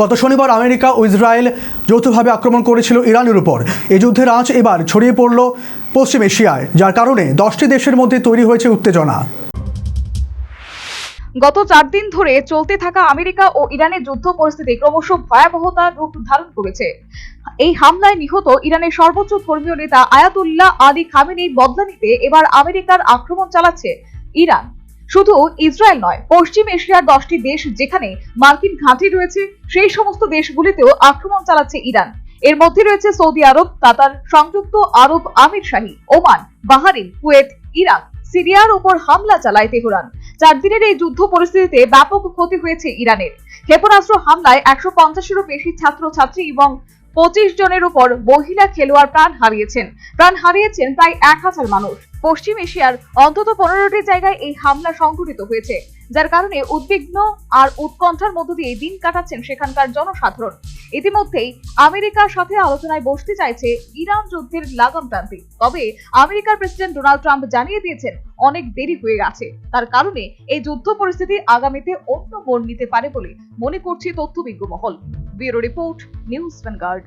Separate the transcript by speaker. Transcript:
Speaker 1: গত শনিবার আমেরিকা ও ইসরায়েল যৌথভাবে আক্রমণ করেছিল ইরানের উপর। এই যুদ্ধের আঁচ এবার ছড়িয়ে পড়ল পশ্চিম এশিয়ায়, যার কারণে 10টি দেশের মধ্যে তৈরি হয়েছে উত্তেজনা।
Speaker 2: গত 4 দিন ধরে চলতে থাকা আমেরিকা ও ইরানের যুদ্ধ পরিস্থিতি ক্রমশ ভয়াবহতার রূপ ধারণ করেছে। এই হামলায় নিহত ইরানের সর্বোচ্চ ধর্মীয় নেতা আয়াতুল্লাহ আলী খামেনির বদলা নিতে এবার আমেরিকার আক্রমণ চালাচ্ছে ইরান। শুধু ইসরায়েল নয়, পশ্চিম এশিয়ার 10টি দেশ যেখানে মার্কিন ঘাঁটি রয়েছে সেই সমস্ত দেশগুলিতেও আক্রমণ চালাচ্ছে ইরান। এর মধ্যে রয়েছে সৌদি আরব, কাতার, সংযুক্ত আরব আমিরশাহী, ওমান, বাহরাইন, কুয়েত, ইরাক। সিরিয়ার উপর হামলা চালায় তেহরান। 4 দিনের এই যুদ্ধ পরিস্থিতিতে ব্যাপক ক্ষতি হয়েছে ইরানের। ক্ষেপণাস্ত্র হামলায় 150-এরও বেশি ছাত্রছাত্রী এবং 25 জনের উপর মহিলা খেলোয়াড় প্রাণ হারিয়েছেন প্রায় 1000 মানুষ। পশ্চিম এশিয়ার অন্তত 15টি জায়গায় এই হামলা সংঘটিত হয়েছে, যার কারণে উদ্বিগ্ন আর উৎকণ্ঠার মধ্য দিয়ে দিন কাটাচ্ছেন সেখানকার জনসাধারণ। ইতিমধ্যেই আমেরিকার সাথে আলোচনায় বসতে চাইছে ইরান যুদ্ধের লাগাম টানতে। তবে আমেরিকার প্রেসিডেন্ট ডোনাল্ড ট্রাম্প জানিয়ে দিয়েছেন অনেক দেরি হয়ে গেছে, তার কারণে এই যুদ্ধ পরিস্থিতি আগামীতে অন্য মোড় নিতে পারে বলে মনে করছে তথ্যবিজ্ঞ মহল। Bureau report, news vanguard.